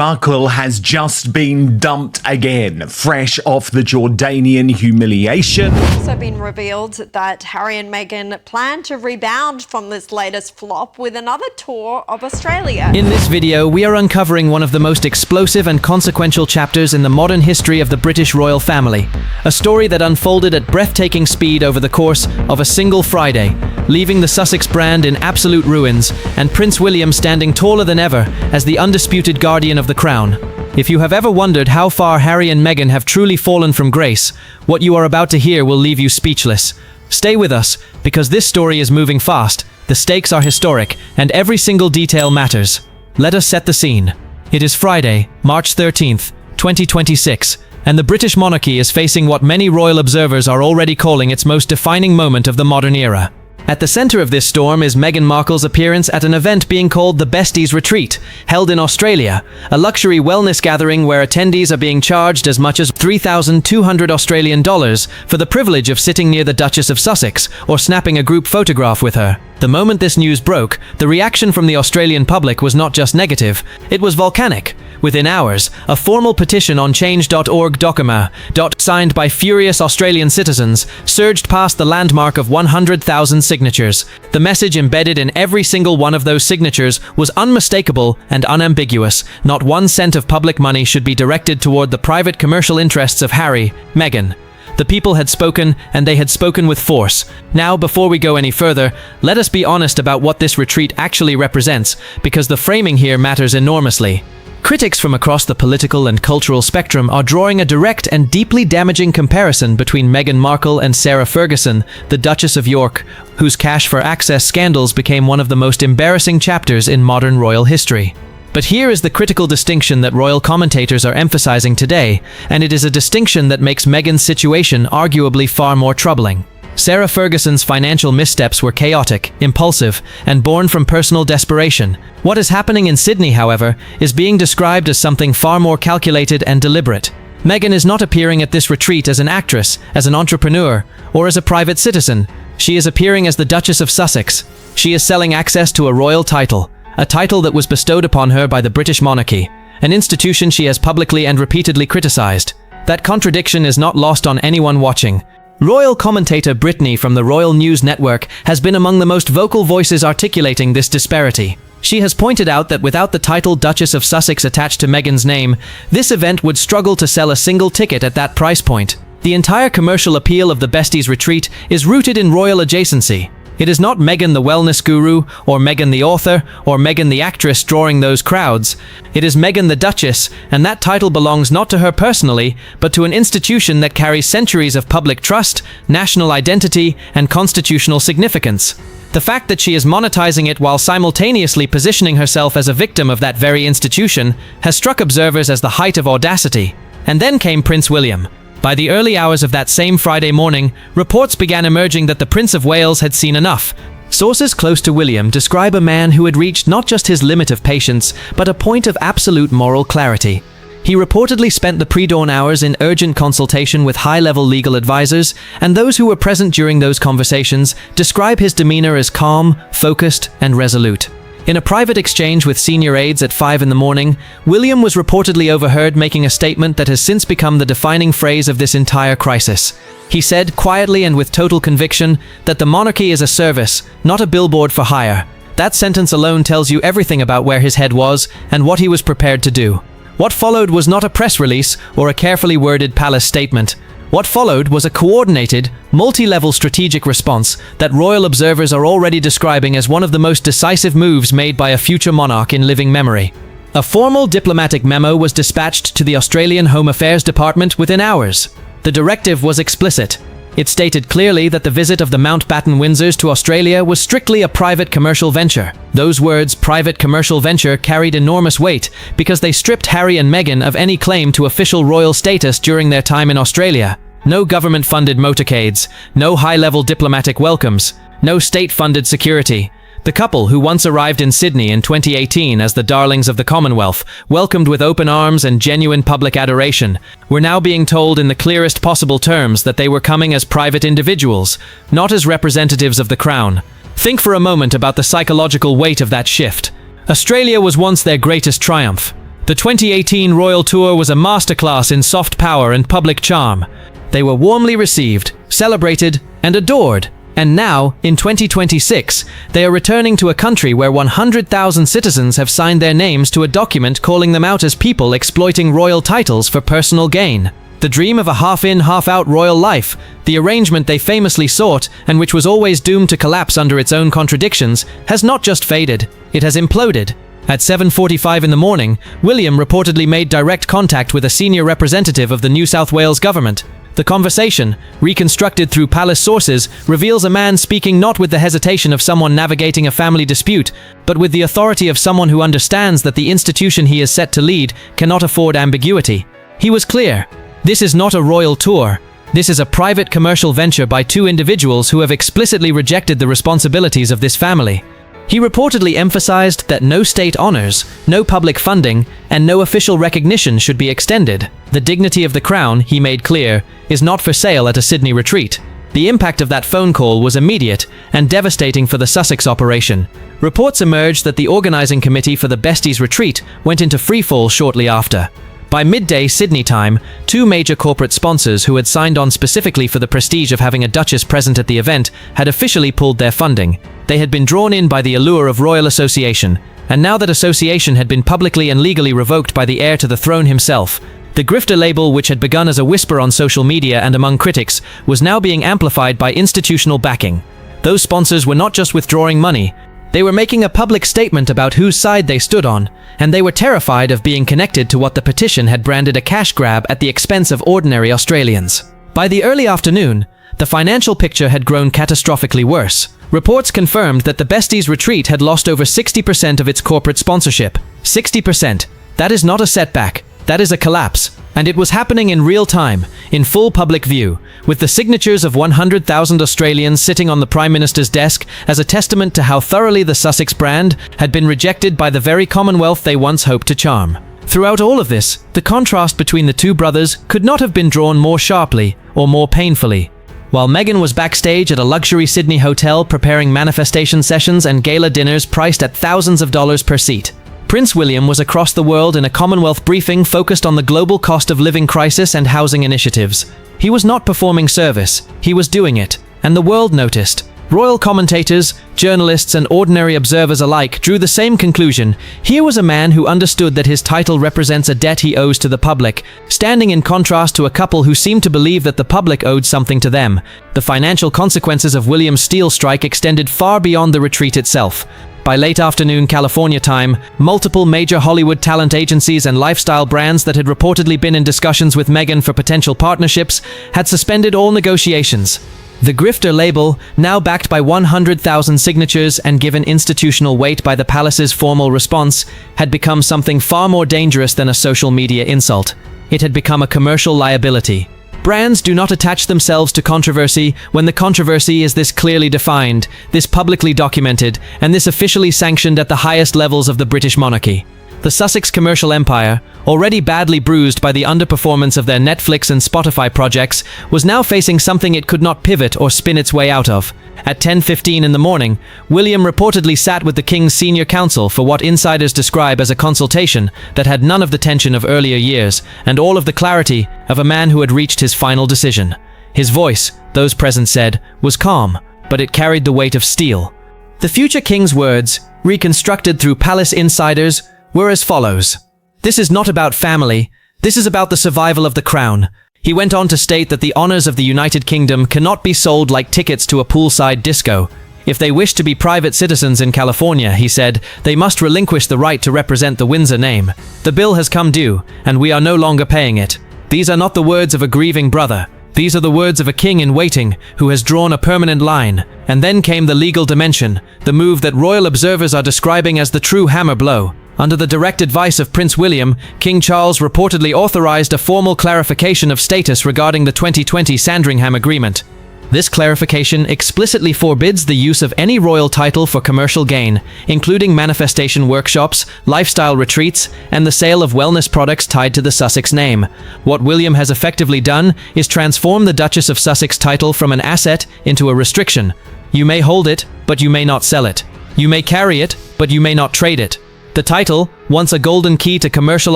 Markle has just been dumped again, fresh off the Jordanian humiliation. It's also been revealed that Harry and Meghan plan to rebound from this latest flop with another tour of Australia. In this video, we are uncovering one of the most explosive and consequential chapters in the modern history of the British royal family. A story that unfolded at breathtaking speed over the course of a single Friday, leaving the Sussex brand in absolute ruins and Prince William standing taller than ever as the undisputed guardian of the crown. If you have ever wondered how far Harry and Meghan have truly fallen from grace, what you are about to hear will leave you speechless. Stay with us, because this story is moving fast, the stakes are historic, and every single detail matters. Let us set the scene. It is Friday, March 13th, 2026, and the British monarchy is facing what many royal observers are already calling its most defining moment of the modern era. At the center of this storm is Meghan Markle's appearance at an event being called the Besties Retreat, held in Australia, a luxury wellness gathering where attendees are being charged as much as $3,200 Australian dollars for the privilege of sitting near the Duchess of Sussex or snapping a group photograph with her. The moment this news broke, the reaction from the Australian public was not just negative, it was volcanic. Within hours, a formal petition on change.org document, signed by furious Australian citizens, surged past the landmark of 100,000 signatures. The message embedded in every single one of those signatures was unmistakable and unambiguous. Not 1 cent of public money should be directed toward the private commercial interests of Harry, Meghan. The people had spoken, and they had spoken with force. Now, before we go any further, let us be honest about what this retreat actually represents, because the framing here matters enormously. Critics from across the political and cultural spectrum are drawing a direct and deeply damaging comparison between Meghan Markle and Sarah Ferguson, the Duchess of York, whose cash for access scandals became one of the most embarrassing chapters in modern royal history. But here is the critical distinction that royal commentators are emphasizing today, and it is a distinction that makes Meghan's situation arguably far more troubling. Sarah Ferguson's financial missteps were chaotic, impulsive, and born from personal desperation. What is happening in Sydney, however, is being described as something far more calculated and deliberate. Meghan is not appearing at this retreat as an actress, as an entrepreneur, or as a private citizen. She is appearing as the Duchess of Sussex. She is selling access to a royal title, a title that was bestowed upon her by the British monarchy, an institution she has publicly and repeatedly criticized. That contradiction is not lost on anyone watching. Royal commentator Brittany from the Royal News Network has been among the most vocal voices articulating this disparity. She has pointed out that without the title Duchess of Sussex attached to Meghan's name, this event would struggle to sell a single ticket at that price point. The entire commercial appeal of the Besties Retreat is rooted in royal adjacency. It is not Meghan the wellness guru, or Meghan the author, or Meghan the actress drawing those crowds. It is Meghan the Duchess, and that title belongs not to her personally, but to an institution that carries centuries of public trust, national identity, and constitutional significance. The fact that she is monetizing it while simultaneously positioning herself as a victim of that very institution has struck observers as the height of audacity. And then came Prince William. By the early hours of that same Friday morning, reports began emerging that the Prince of Wales had seen enough. Sources close to William describe a man who had reached not just his limit of patience, but a point of absolute moral clarity. He reportedly spent the pre-dawn hours in urgent consultation with high-level legal advisors, and those who were present during those conversations describe his demeanor as calm, focused, and resolute. In a private exchange with senior aides at 5 in the morning, William was reportedly overheard making a statement that has since become the defining phrase of this entire crisis. He said, quietly and with total conviction, that the monarchy is a service, not a billboard for hire. That sentence alone tells you everything about where his head was and what he was prepared to do. What followed was not a press release or a carefully worded palace statement. What followed was a coordinated, multi-level strategic response that royal observers are already describing as one of the most decisive moves made by a future monarch in living memory. A formal diplomatic memo was dispatched to the Australian Home Affairs Department within hours. The directive was explicit. It stated clearly that the visit of the Mountbatten Windsors to Australia was strictly a private commercial venture. Those words, private commercial venture, carried enormous weight because they stripped Harry and Meghan of any claim to official royal status during their time in Australia. No government-funded motorcades, no high-level diplomatic welcomes, no state-funded security. The couple, who once arrived in Sydney in 2018 as the darlings of the Commonwealth, welcomed with open arms and genuine public adoration, were now being told in the clearest possible terms that they were coming as private individuals, not as representatives of the Crown. Think for a moment about the psychological weight of that shift. Australia was once their greatest triumph. The 2018 royal tour was a masterclass in soft power and public charm. They were warmly received, celebrated, and adored. And now, in 2026, they are returning to a country where 100,000 citizens have signed their names to a document calling them out as people exploiting royal titles for personal gain. The dream of a half-in, half-out royal life, the arrangement they famously sought and which was always doomed to collapse under its own contradictions, has not just faded, it has imploded. At 7:45 in the morning, William reportedly made direct contact with a senior representative of the New South Wales government. The conversation, reconstructed through palace sources, reveals a man speaking not with the hesitation of someone navigating a family dispute, but with the authority of someone who understands that the institution he is set to lead cannot afford ambiguity. He was clear. This is not a royal tour. This is a private commercial venture by two individuals who have explicitly rejected the responsibilities of this family. He reportedly emphasized that no state honors, no public funding, and no official recognition should be extended. The dignity of the crown, he made clear, is not for sale at a Sydney retreat. The impact of that phone call was immediate and devastating for the Sussex operation. Reports emerged that the organizing committee for the Besties retreat went into freefall shortly after. By midday Sydney time, two major corporate sponsors who had signed on specifically for the prestige of having a duchess present at the event had officially pulled their funding. They had been drawn in by the allure of royal association, and now that association had been publicly and legally revoked by the heir to the throne himself, the grifter label, which had begun as a whisper on social media and among critics, was now being amplified by institutional backing. Those sponsors were not just withdrawing money, they were making a public statement about whose side they stood on, and they were terrified of being connected to what the Petition had branded a cash grab at the expense of ordinary Australians. By the early afternoon, the financial picture had grown catastrophically worse. Reports confirmed that the Besties retreat had lost over 60% of its corporate sponsorship. 60%. That is not a setback. That is a collapse. And it was happening in real time, in full public view, with the signatures of 100,000 Australians sitting on the Prime Minister's desk as a testament to how thoroughly the Sussex brand had been rejected by the very Commonwealth they once hoped to charm. Throughout all of this, the contrast between the two brothers could not have been drawn more sharply or more painfully. While Meghan was backstage at a luxury Sydney hotel preparing manifestation sessions and gala dinners priced at thousands of dollars per seat, Prince William was across the world in a Commonwealth briefing focused on the global cost of living crisis and housing initiatives. He was not performing service, he was doing it, and the world noticed. Royal commentators, journalists, and ordinary observers alike drew the same conclusion. Here was a man who understood that his title represents a debt he owes to the public, standing in contrast to a couple who seemed to believe that the public owed something to them. The financial consequences of William's steel strike extended far beyond the retreat itself. By late afternoon California time, multiple major Hollywood talent agencies and lifestyle brands that had reportedly been in discussions with Meghan for potential partnerships had suspended all negotiations. The grifter label, now backed by 100,000 signatures and given institutional weight by the palace's formal response, had become something far more dangerous than a social media insult. It had become a commercial liability. Brands do not attach themselves to controversy when the controversy is this clearly defined, this publicly documented, and this officially sanctioned at the highest levels of the British monarchy. The Sussex commercial empire, already badly bruised by the underperformance of their Netflix and Spotify projects, was now facing something it could not pivot or spin its way out of. At 10:15 in the morning, William reportedly sat with the King's senior counsel for what insiders describe as a consultation that had none of the tension of earlier years and all of the clarity of a man who had reached his final decision. His voice, those present said, was calm, but it carried the weight of steel. The future king's words, reconstructed through palace insiders, were as follows. "This is not about family. This is about the survival of the crown." He went on to state that the honors of the United Kingdom cannot be sold like tickets to a poolside disco. If they wish to be private citizens in California, he said, they must relinquish the right to represent the Windsor name. The bill has come due, and we are no longer paying it. These are not the words of a grieving brother. These are the words of a king in waiting who has drawn a permanent line. And then came the legal dimension, the move that royal observers are describing as the true hammer blow. Under the direct advice of Prince William, King Charles reportedly authorized a formal clarification of status regarding the 2020 Sandringham Agreement. This clarification explicitly forbids the use of any royal title for commercial gain, including manifestation workshops, lifestyle retreats, and the sale of wellness products tied to the Sussex name. What William has effectively done is transform the Duchess of Sussex title from an asset into a restriction. You may hold it, but you may not sell it. You may carry it, but you may not trade it. The title, once a golden key to commercial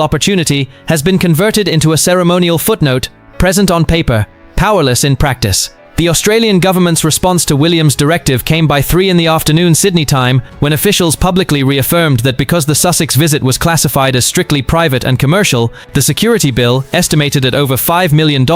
opportunity, has been converted into a ceremonial footnote, present on paper, powerless in practice. The Australian government's response to William's directive came by 3 p.m. Sydney time, when officials publicly reaffirmed that because the Sussex visit was classified as strictly private and commercial, the security bill, estimated at over $5 million,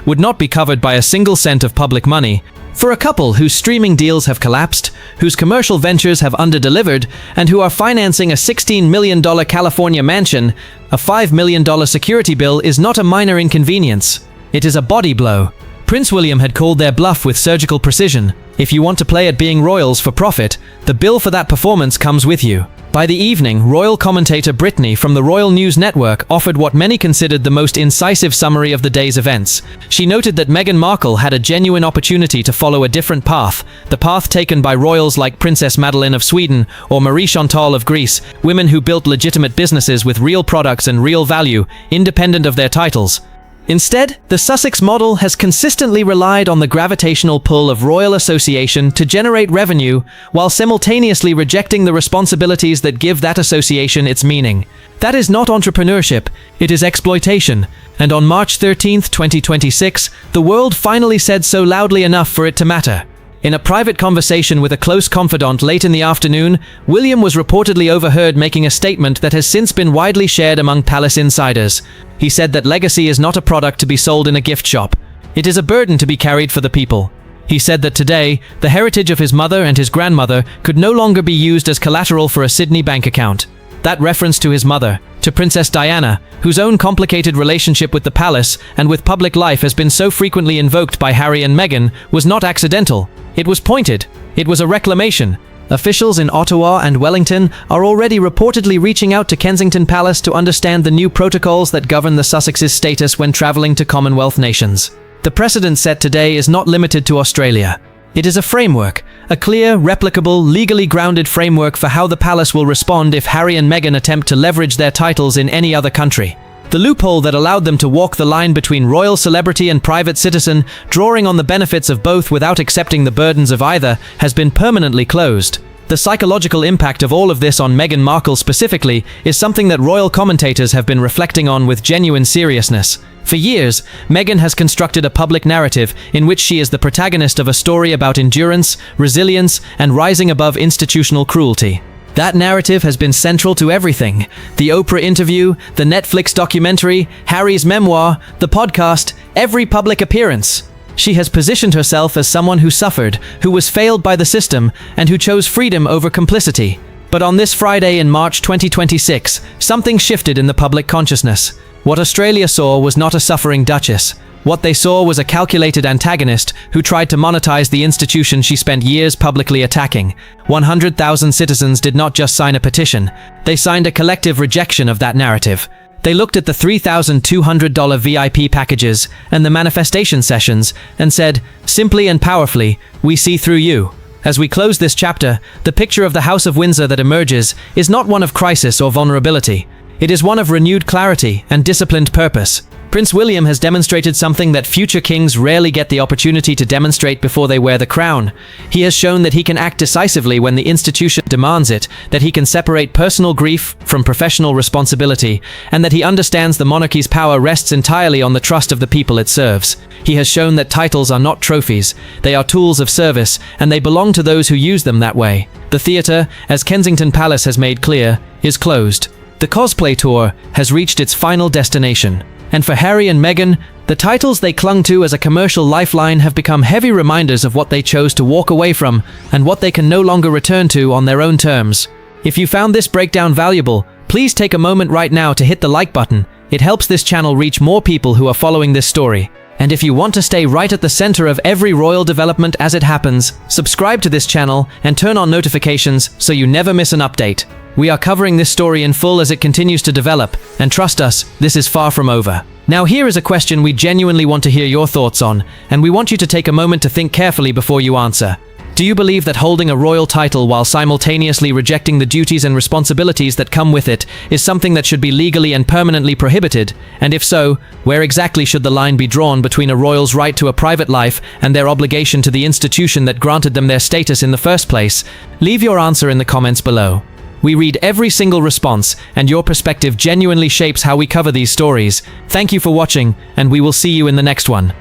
would not be covered by a single cent of public money. For a couple whose streaming deals have collapsed, whose commercial ventures have underdelivered, and who are financing a $16 million California mansion, a $5 million security bill is not a minor inconvenience. It is a body blow. Prince William had called their bluff with surgical precision. If you want to play at being royals for profit, the bill for that performance comes with you. By the evening, royal commentator Brittany from the Royal News Network offered what many considered the most incisive summary of the day's events. She noted that Meghan Markle had a genuine opportunity to follow a different path, the path taken by royals like Princess Madeleine of Sweden or Marie Chantal of Greece, women who built legitimate businesses with real products and real value, independent of their titles. Instead, the Sussex model has consistently relied on the gravitational pull of royal association to generate revenue, while simultaneously rejecting the responsibilities that give that association its meaning. That is not entrepreneurship, it is exploitation. And on March 13, 2026, the world finally said so loudly enough for it to matter. In a private conversation with a close confidant late in the afternoon, William was reportedly overheard making a statement that has since been widely shared among palace insiders. He said that legacy is not a product to be sold in a gift shop. It is a burden to be carried for the people. He said that today, the heritage of his mother and his grandmother could no longer be used as collateral for a Sydney bank account. That reference to his mother, to Princess Diana, whose own complicated relationship with the palace and with public life has been so frequently invoked by Harry and Meghan, was not accidental. It was pointed. It was a reclamation. Officials in Ottawa and Wellington are already reportedly reaching out to Kensington Palace to understand the new protocols that govern the Sussex's status when travelling to Commonwealth nations. The precedent set today is not limited to Australia. It is a framework, a clear, replicable, legally grounded framework for how the palace will respond if Harry and Meghan attempt to leverage their titles in any other country. The loophole that allowed them to walk the line between royal celebrity and private citizen, drawing on the benefits of both without accepting the burdens of either, has been permanently closed. The psychological impact of all of this on Meghan Markle specifically is something that royal commentators have been reflecting on with genuine seriousness. For years, Meghan has constructed a public narrative in which she is the protagonist of a story about endurance, resilience, and rising above institutional cruelty. That narrative has been central to everything: the Oprah interview, the Netflix documentary, Harry's memoir, the podcast, every public appearance. She has positioned herself as someone who suffered, who was failed by the system, and who chose freedom over complicity. But on this Friday in March 2026, something shifted in the public consciousness. What Australia saw was not a suffering duchess. What they saw was a calculated antagonist who tried to monetize the institution she spent years publicly attacking. 100,000 citizens did not just sign a petition, they signed a collective rejection of that narrative. They looked at the $3,200 VIP packages and the manifestation sessions and said, simply and powerfully, "We see through you." As we close this chapter, the picture of the House of Windsor that emerges is not one of crisis or vulnerability. It is one of renewed clarity and disciplined purpose. Prince William has demonstrated something that future kings rarely get the opportunity to demonstrate before they wear the crown. He has shown that he can act decisively when the institution demands it, that he can separate personal grief from professional responsibility, and that he understands the monarchy's power rests entirely on the trust of the people it serves. He has shown that titles are not trophies, they are tools of service, and they belong to those who use them that way. The theatre, as Kensington Palace has made clear, is closed. The cosplay tour has reached its final destination. And for Harry and Meghan, the titles they clung to as a commercial lifeline have become heavy reminders of what they chose to walk away from and what they can no longer return to on their own terms. If you found this breakdown valuable, please take a moment right now to hit the like button. It helps this channel reach more people who are following this story. And if you want to stay right at the center of every royal development as it happens, subscribe to this channel and turn on notifications so you never miss an update. We are covering this story in full as it continues to develop, and trust us, this is far from over. Now here is a question we genuinely want to hear your thoughts on, and we want you to take a moment to think carefully before you answer. Do you believe that holding a royal title while simultaneously rejecting the duties and responsibilities that come with it is something that should be legally and permanently prohibited? And if so, where exactly should the line be drawn between a royal's right to a private life and their obligation to the institution that granted them their status in the first place? Leave your answer in the comments below. We read every single response, and your perspective genuinely shapes how we cover these stories. Thank you for watching, and we will see you in the next one.